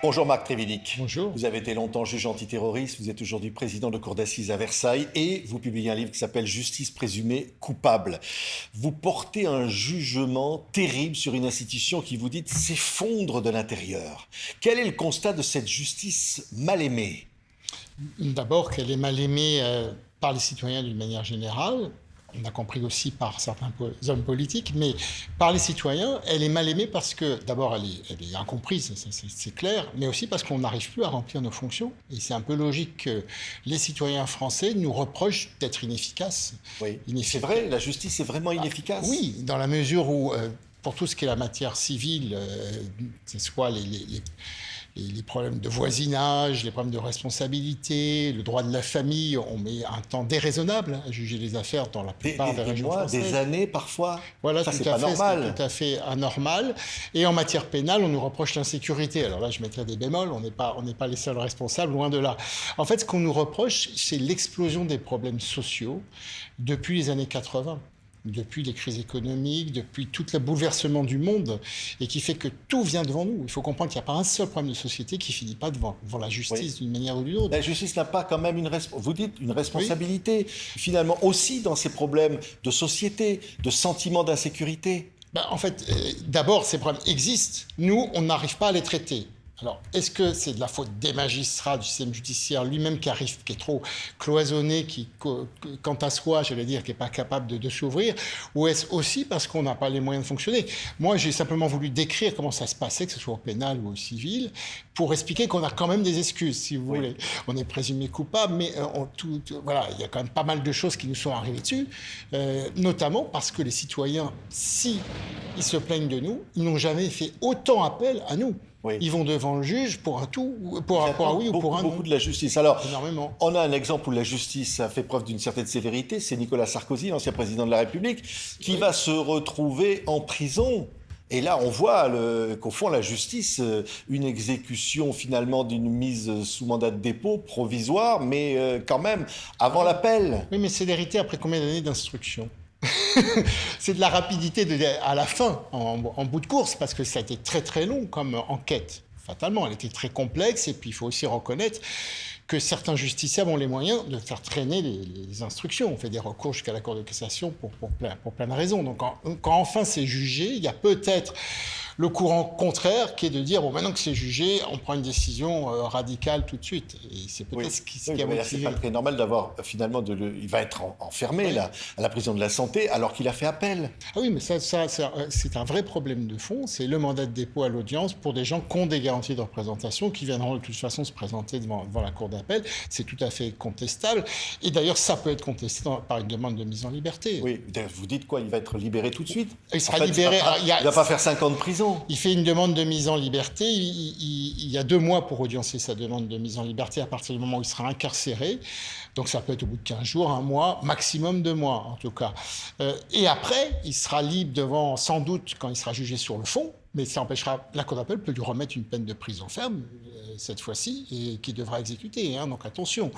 Bonjour Marc Trévidic. Bonjour. Vous avez été longtemps juge antiterroriste, vous êtes aujourd'hui président de cour d'assises à Versailles et vous publiez un livre qui s'appelle Justice présumée coupable. Vous portez un jugement terrible sur une institution qui, vous dites, s'effondre de l'intérieur. Quel est le constat de cette justice mal aimée ? D'abord qu'elle est mal aimée par les citoyens d'une manière générale. On a compris aussi par certains hommes politiques, mais par les citoyens, elle est mal aimée parce que, d'abord, elle est incomprise, c'est clair, mais aussi parce qu'on n'arrive plus à remplir nos fonctions. Et c'est un peu logique que les citoyens français nous reprochent d'être inefficaces. Oui, c'est vrai, la justice est vraiment inefficace. Oui, dans la mesure où, pour tout ce qui est la matière civile, c'est soit les problèmes de voisinage, les problèmes de responsabilité, le droit de la famille, on met un temps déraisonnable à juger les affaires dans la plupart des régions françaises. Des années parfois. Voilà, ça, c'est pas normal. C'est tout à fait anormal. Et en matière pénale, on nous reproche l'insécurité. Alors là, je mettrais des bémols, on n'est pas les seuls responsables, loin de là. En fait, ce qu'on nous reproche, c'est l'explosion des problèmes sociaux depuis les années 80. Depuis les crises économiques, depuis tout le bouleversement du monde, et qui fait que tout vient devant nous. Il faut comprendre qu'il n'y a pas un seul problème de société qui ne finit pas devant la justice d'une manière ou d'une autre. La justice n'a pas quand même vous dites une responsabilité, finalement aussi dans ces problèmes de société, de sentiment d'insécurité. En fait, d'abord, ces problèmes existent. Nous, on n'arrive pas à les traiter. Alors, est-ce que c'est de la faute des magistrats, du système judiciaire lui-même qui est trop cloisonné, qui, quant à soi, j'allais dire, qui n'est pas capable de s'ouvrir, ou est-ce aussi parce qu'on n'a pas les moyens de fonctionner ? Moi, j'ai simplement voulu décrire comment ça se passait, que ce soit au pénal ou au civil, pour expliquer qu'on a quand même des excuses, si vous voulez. On est présumé coupable, mais voilà, il y a quand même pas mal de choses qui nous sont arrivées dessus, notamment parce que les citoyens, si ils se plaignent de nous, ils n'ont jamais fait autant appel à nous. Oui. Ils vont devant le juge pour un tout, pour un oui ou pour un non. Beaucoup de la justice. Alors, énormément. On a un exemple où la justice a fait preuve d'une certaine sévérité, c'est Nicolas Sarkozy, l'ancien président de la République, qui va se retrouver en prison. Et là, on voit qu'au fond, la justice, une exécution finalement d'une mise sous mandat de dépôt provisoire, mais quand même avant l'appel. Oui, mais célérité après combien d'années d'instruction ? C'est de la rapidité à la fin, en bout de course, parce que ça a été très très long comme enquête. Fatalement, elle était très complexe, et puis il faut aussi reconnaître que certains justiciables ont les moyens de faire traîner les instructions. On fait des recours jusqu'à la Cour de cassation pour plein de raisons. Donc quand enfin c'est jugé, il y a peut-être le courant contraire qui est de dire, bon, maintenant que c'est jugé, on prend une décision radicale tout de suite. Et c'est peut-être ce qui a motivé. C'est pas très normal d'avoir, finalement, il va être enfermé là, à la prison de la Santé, alors qu'il a fait appel. Ah oui, mais ça c'est un vrai problème de fond. C'est le mandat de dépôt à l'audience pour des gens qui ont des garanties de représentation, qui viendront de toute façon se présenter devant la Cour d'appel. C'est tout à fait contestable. Et d'ailleurs, ça peut être contesté par une demande de mise en liberté. Oui, vous dites quoi ? Il va être libéré tout de suite ? Il sera libéré. Il ne va pas faire 5 ans de prison. Il fait une demande de mise en liberté. Il y a 2 mois pour audiencer sa demande de mise en liberté à partir du moment où il sera incarcéré. Donc ça peut être au bout de 15 jours, 1 mois, maximum 2 mois en tout cas. Et après, il sera libre devant, sans doute, quand il sera jugé sur le fond. Mais ça empêchera, la Cour d'appel peut lui remettre une peine de prison ferme, cette fois-ci, et qui devra exécuter. Donc attention,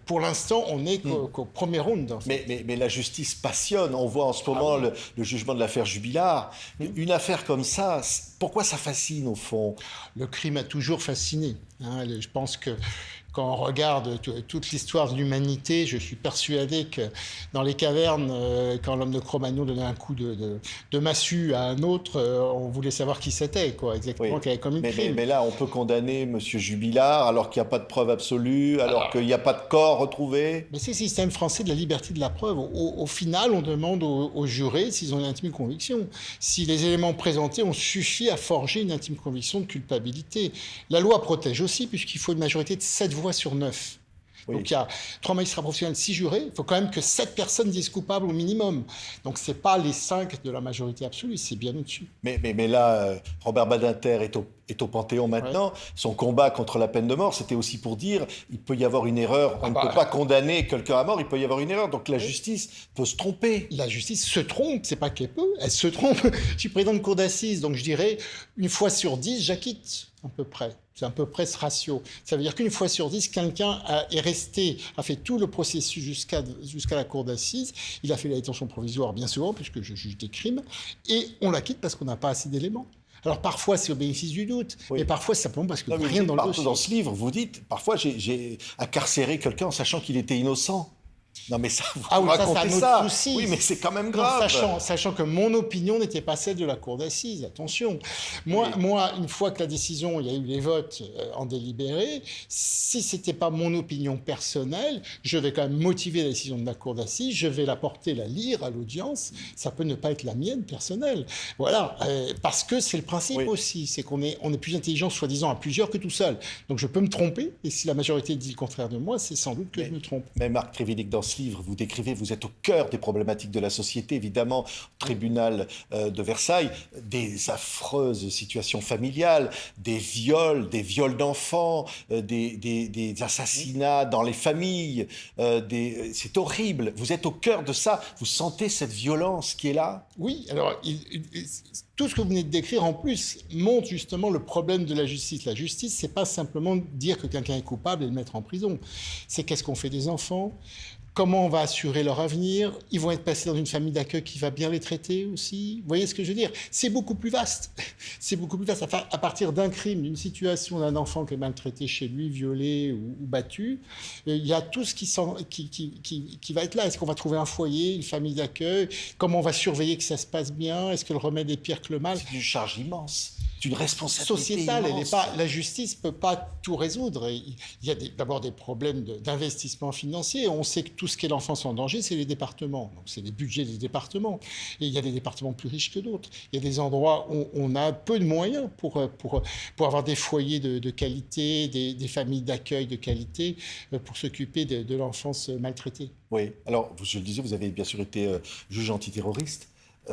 pour l'instant, on n'est qu'au premier round. Mais la justice passionne. On voit en ce moment le jugement de l'affaire Jubilard. Une affaire comme ça, pourquoi ça fascine au fond ? Le crime a toujours fasciné. Je pense que quand on regarde toute l'histoire de l'humanité, je suis persuadé que dans les cavernes, quand l'homme de Cro-Magnon donnait un coup de massue à un autre, on voulait savoir qui c'était, exactement, qui avait commis le crime. Mais là, on peut condamner M. Jubilard alors qu'il n'y a pas de preuve absolue, alors qu'il n'y a pas de corps retrouvé. Mais c'est le système français de la liberté de la preuve. Au final, on demande aux jurés s'ils ont une intime conviction. Si les éléments présentés ont suffi à forger une intime conviction de culpabilité. La loi protège aussi, puisqu'il faut une majorité de 7 voix sur 9. Donc il y a 3 magistrats professionnels, 6 jurés. Il faut quand même que 7 personnes disent coupable au minimum. Donc ce n'est pas les 5 de la majorité absolue, c'est bien au-dessus. Mais là, Robert Badinter est au Panthéon maintenant. Son combat contre la peine de mort, c'était aussi pour dire il peut y avoir une erreur. On ne peut pas condamner quelqu'un à mort, il peut y avoir une erreur. Donc la justice peut se tromper. La justice se trompe, c'est pas qu'elle peut, elle se trompe. Je suis président de cour d'assises, donc je dirais 1 fois sur 10, j'acquitte à peu près. C'est à peu près ce ratio. Ça veut dire qu'1 fois sur 10, quelqu'un a fait tout le processus jusqu'à la cour d'assises. Il a fait la détention provisoire bien souvent, puisque je juge des crimes. Et on l'acquitte parce qu'on n'a pas assez d'éléments. Alors parfois c'est au bénéfice du doute, Oui. mais parfois c'est simplement parce que Non, mais rien vous dites, dans le dossier. dans ce livre, vous dites, parfois j'ai incarcéré quelqu'un en sachant qu'il était innocent. Non mais ça, vous Ah oui, ça, c'est racontez un autre ça. souci. Oui, mais c'est quand même Non, grave. sachant que mon opinion n'était pas celle de la cour d'assises, attention. Moi, une fois que la décision, il y a eu les votes en délibéré, si c'était pas mon opinion personnelle, je vais quand même motiver la décision de la cour d'assises, je vais la porter, la lire à l'audience, ça peut ne pas être la mienne personnelle. Voilà, parce que c'est le principe aussi, c'est qu'on est plus intelligent soi-disant à plusieurs que tout seul. Donc je peux me tromper, et si la majorité dit le contraire de moi, c'est sans doute que je me trompe. Mais Marc Trévidic, dans ce livre, vous décrivez, vous êtes au cœur des problématiques de la société, évidemment, au tribunal de Versailles, des affreuses situations familiales, des viols d'enfants, des assassinats dans les familles, c'est horrible. Vous êtes au cœur de ça, vous sentez cette violence qui est là? Oui, alors tout ce que vous venez de décrire en plus montre justement le problème de la justice. La justice, c'est pas simplement dire que quelqu'un est coupable et le mettre en prison. C'est qu'est-ce qu'on fait des enfants? Comment on va assurer leur avenir? Ils vont être passés dans une famille d'accueil qui va bien les traiter aussi. Vous voyez ce que je veux dire? C'est beaucoup plus vaste. C'est beaucoup plus vaste. À partir d'un crime, d'une situation d'un enfant qui est maltraité chez lui, violé ou battu, il y a tout ce qui va être là. Est-ce qu'on va trouver un foyer, une famille d'accueil? Comment on va surveiller que ça se passe bien? Est-ce que le remède est pire que le mal? C'est une charge immense. C'est une responsabilité Sociétale, immense. la justice ne peut pas tout résoudre. Il y a d'abord des problèmes d'investissement financier. On sait que tout ce qui est l'enfance en danger, c'est les départements. Donc c'est les budgets des départements. Et il y a des départements plus riches que d'autres. Il y a des endroits où on a peu de moyens pour avoir des foyers de qualité, des familles d'accueil de qualité, pour s'occuper de l'enfance maltraitée. Oui, alors je le disais, vous avez bien sûr été juge antiterroriste.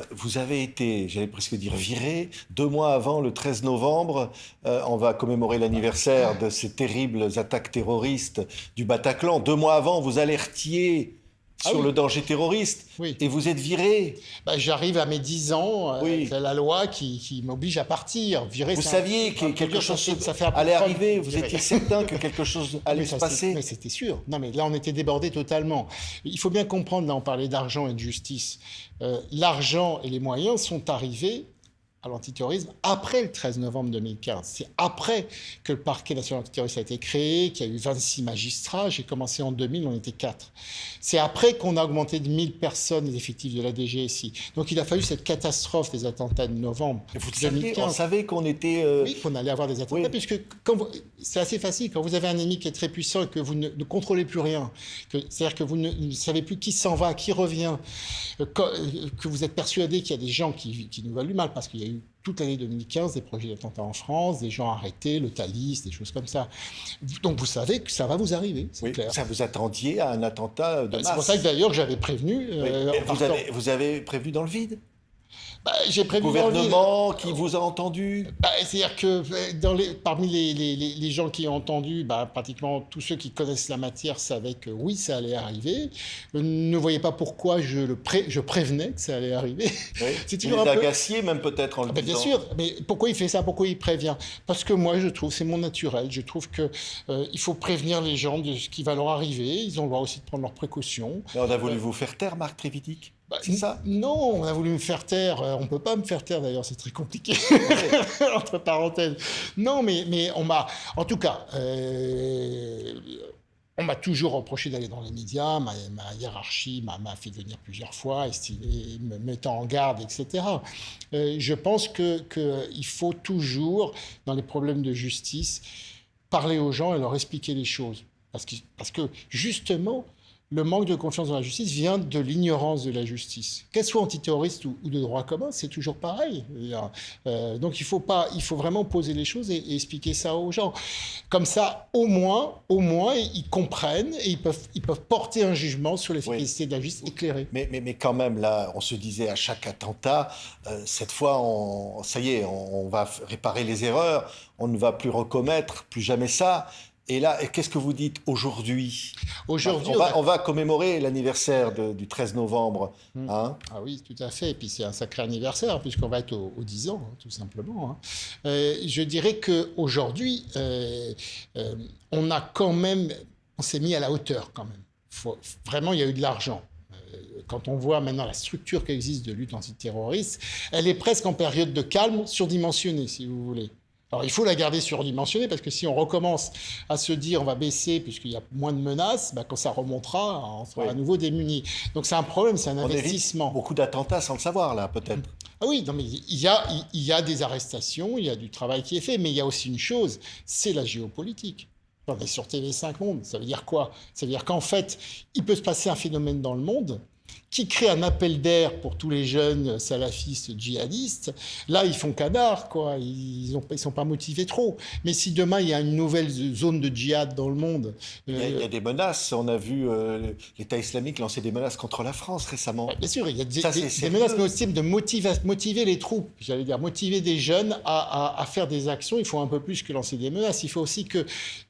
Vous avez été, j'allais presque dire viré, 2 mois avant, le 13 novembre, on va commémorer l'anniversaire de ces terribles attaques terroristes du Bataclan. 2 mois avant, vous alertiez sur le danger terroriste, et vous êtes viré. J'arrive à mes 10 ans, avec la loi qui m'oblige à partir. Virer, vous saviez que quelque chose allait arriver, vous étiez certain que quelque chose allait se passer. Mais c'était sûr. Non, mais là, on était débordés totalement. Il faut bien comprendre, là, on parlait d'argent et de justice. L'argent et les moyens sont arrivés à l'antiterrorisme après le 13 novembre 2015. C'est après que le parquet national antiterroriste a été créé, qu'il y a eu 26 magistrats. J'ai commencé en 2000, on était 4. C'est après qu'on a augmenté de 1000 personnes les effectifs de la DGSI. Donc il a fallu cette catastrophe des attentats de novembre 2015. On savait qu'on était... Oui, qu'on allait avoir des attentats, puisque c'est assez facile. Quand vous avez un ennemi qui est très puissant et que vous ne contrôlez plus rien, c'est-à-dire que vous ne savez plus qui s'en va, qui revient, que vous êtes persuadé qu'il y a des gens qui nous veulent du mal, parce qu'il y a eu toute l'année 2015 des projets d'attentats en France, des gens arrêtés, le Thalys, des choses comme ça. Donc vous savez que ça va vous arriver, c'est clair. Ça vous attendiez à un attentat de masse. C'est pour ça que d'ailleurs j'avais prévenu. Vous avez prévenu dans le vide? J'ai prévu le gouvernement qui vous a entendu? C'est-à-dire que parmi les gens qui ont entendu, pratiquement tous ceux qui connaissent la matière savaient que oui, ça allait arriver. Ne voyez pas pourquoi je prévenais que ça allait arriver. Oui. C'est toujours agacié même peut-être en le disant. Bien sûr, mais pourquoi il fait ça? Pourquoi il prévient? Parce que moi, je trouve, c'est mon naturel, je trouve que il faut prévenir les gens de ce qui va leur arriver. Ils ont le droit aussi de prendre leurs précautions. Mais on a voulu vous faire taire, Marc Trévidic? C'est ça? Non, on a voulu me faire taire. On ne peut pas me faire taire, d'ailleurs, c'est très compliqué, entre parenthèses. Non, mais on m'a... En tout cas, on m'a toujours reproché d'aller dans les médias. Ma hiérarchie m'a fait venir plusieurs fois, me mettant en garde, etc. Je pense qu'il faut toujours, dans les problèmes de justice, parler aux gens et leur expliquer les choses. Parce que justement... Le manque de confiance dans la justice vient de l'ignorance de la justice. Qu'elle soit antiterroriste ou de droit commun, c'est toujours pareil. Donc il faut vraiment poser les choses et expliquer ça aux gens. Comme ça, au moins, ils comprennent et ils peuvent porter un jugement sur l'efficacité de la justice éclairée. Mais quand même, là, on se disait à chaque attentat, cette fois, ça y est, on va réparer les erreurs, on ne va plus recommettre, plus jamais ça. Et là, qu'est-ce que vous dites aujourd'hui? Aujourd'hui, on va commémorer l'anniversaire du 13 novembre. Hein? Ah oui, tout à fait. Et puis c'est un sacré anniversaire, puisqu'on va être aux 10 ans, tout simplement. Je dirais qu'aujourd'hui, on s'est mis à la hauteur quand même. Vraiment, il y a eu de l'argent. quand on voit maintenant la structure qui existe de lutte antiterroriste, elle est presque en période de calme surdimensionnée, si vous voulez. Alors, il faut la garder surdimensionnée parce que si on recommence à se dire on va baisser puisqu'il y a moins de menaces, quand ça remontera, on sera à nouveau démunis. Donc, c'est un problème, c'est un investissement. Beaucoup d'attentats sans le savoir, là, peut-être. Ah oui, non, mais il y a des arrestations, il y a du travail qui est fait, mais il y a aussi une chose, c'est la géopolitique. On est sur TV5 Monde, ça veut dire quoi? Ça veut dire qu'en fait, il peut se passer un phénomène dans le monde qui crée un appel d'air pour tous les jeunes salafistes djihadistes. Là, ils font canard, quoi. Ils sont pas motivés trop. Mais si demain, il y a une nouvelle zone de djihad dans le monde... Il y a des menaces. On a vu l'État islamique lancer des menaces contre la France récemment. Bien sûr, il y a des menaces, mais aussi de motiver les troupes. J'allais dire, motiver des jeunes à faire des actions. Il faut un peu plus que lancer des menaces. Il faut aussi qu'ils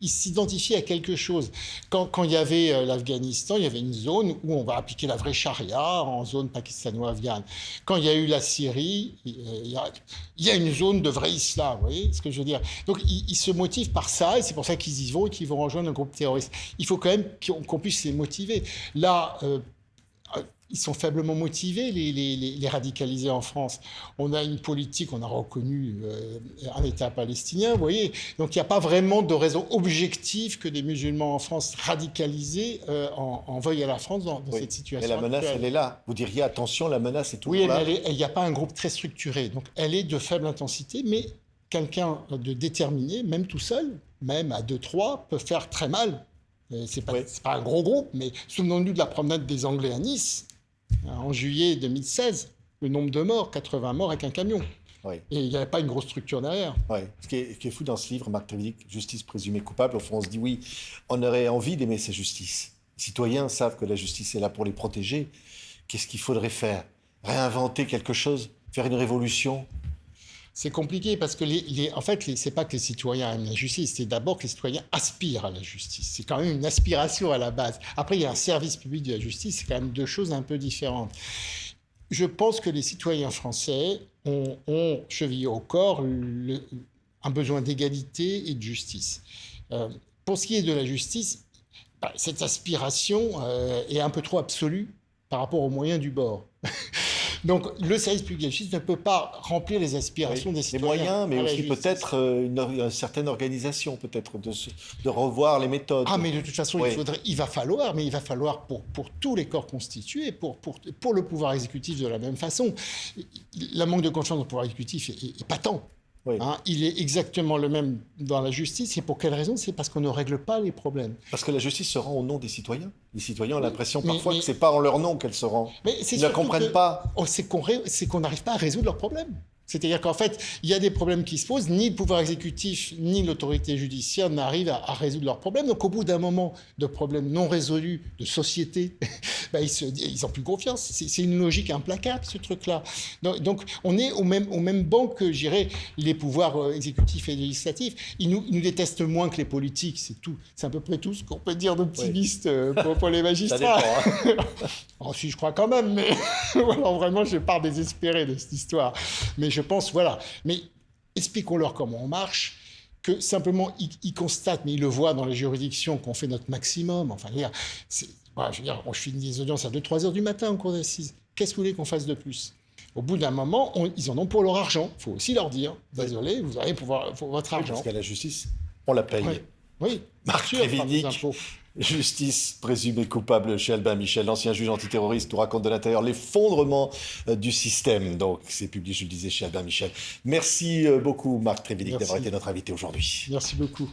s'identifient à quelque chose. Quand il y avait l'Afghanistan, il y avait une zone où on va appliquer la vraie charia en zone pakistano-afghane. Quand il y a eu la Syrie, il y a une zone de vrai islam, vous voyez ce que je veux dire? Donc ils se motivent par ça, et c'est pour ça qu'ils y vont et qu'ils vont rejoindre un groupe terroriste. Il faut quand même qu'on puisse les motiver. Là, ils sont faiblement motivés, les radicalisés en France. On a une politique, on a reconnu un État palestinien, vous voyez. Donc il n'y a pas vraiment de raison objective que des musulmans en France radicalisés en veuillent à la France dans cette situation. Mais la menace, elle est là. Vous diriez, attention, la menace est toujours là. Oui, mais il n'y a pas un groupe très structuré. Donc elle est de faible intensité, mais quelqu'un de déterminé, même tout seul, même à 2-3, peut faire très mal. C'est pas un gros groupe, mais souvenons-nous de la promenade des Anglais à Nice. En juillet 2016, le nombre de morts, 80 morts avec un camion. Oui. Et il n'y avait pas une grosse structure derrière. Oui. Ce qui est fou dans ce livre, Marc Trévidic, Justice présumée coupable, au fond, on se dit oui, on aurait envie d'aimer sa justice. Les citoyens savent que la justice est là pour les protéger. Qu'est-ce qu'il faudrait faire? Réinventer quelque chose? Faire une révolution? C'est compliqué parce que, en fait, c'est pas que les citoyens aiment la justice, c'est d'abord que les citoyens aspirent à la justice. C'est quand même une aspiration à la base. Après, il y a un service public de la justice, c'est quand même deux choses un peu différentes. Je pense que les citoyens français ont chevillé au corps un besoin d'égalité et de justice. Pour ce qui est de la justice, cette aspiration est un peu trop absolue par rapport aux moyens du bord. Donc, le service public de la justice ne peut pas remplir les aspirations des citoyens. Les moyens, mais aussi peut-être une certaine organisation, peut-être de revoir les méthodes. Ah, mais de toute façon, il va falloir pour tous les corps constitués, pour le pouvoir exécutif de la même façon. Le manque de confiance dans le pouvoir exécutif est patent. Oui. Il est exactement le même dans la justice. Et pour quelle raison? C'est parce qu'on ne règle pas les problèmes. Parce que la justice se rend au nom des citoyens. Les citoyens ont l'impression parfois que ce n'est pas en leur nom qu'elle se rend. Ils ne comprennent pas. C'est qu'on n'arrive pas à résoudre leurs problèmes. C'est-à-dire qu'en fait, il y a des problèmes qui se posent, ni le pouvoir exécutif, ni l'autorité judiciaire n'arrivent à résoudre leurs problèmes. Donc au bout d'un moment de problèmes non résolus, de société, ils n'ont plus confiance. C'est une logique implacable, ce truc-là. Donc on est au même banc que, je dirais, les pouvoirs exécutifs et législatifs. Ils nous détestent moins que les politiques, c'est tout. C'est à peu près tout ce qu'on peut dire d'optimiste pour les magistrats. Ça dépend, hein. Oh, si, je crois quand même, mais alors, vraiment, je pars désespéré de cette histoire. Mais je pense, voilà. Mais expliquons-leur comment on marche, que simplement, ils constatent, mais ils le voient dans les juridictions, qu'on fait notre maximum. Enfin, je finis des audiences à 2-3 heures du matin en cour d'assises. Qu'est-ce que vous voulez qu'on fasse de plus? Au bout d'un moment, ils en ont pour leur argent. Il faut aussi leur dire, désolé, vous avez pour votre argent. Parce qu'à la justice, on la paye. Oui, Marc Trévidic, justice présumée coupable chez Albin Michel, l'ancien juge antiterroriste, nous raconte de l'intérieur l'effondrement du système. Donc, c'est publié, je le disais, chez Albin Michel. Merci beaucoup, Marc Trévidic, d'avoir été notre invité aujourd'hui. Merci beaucoup.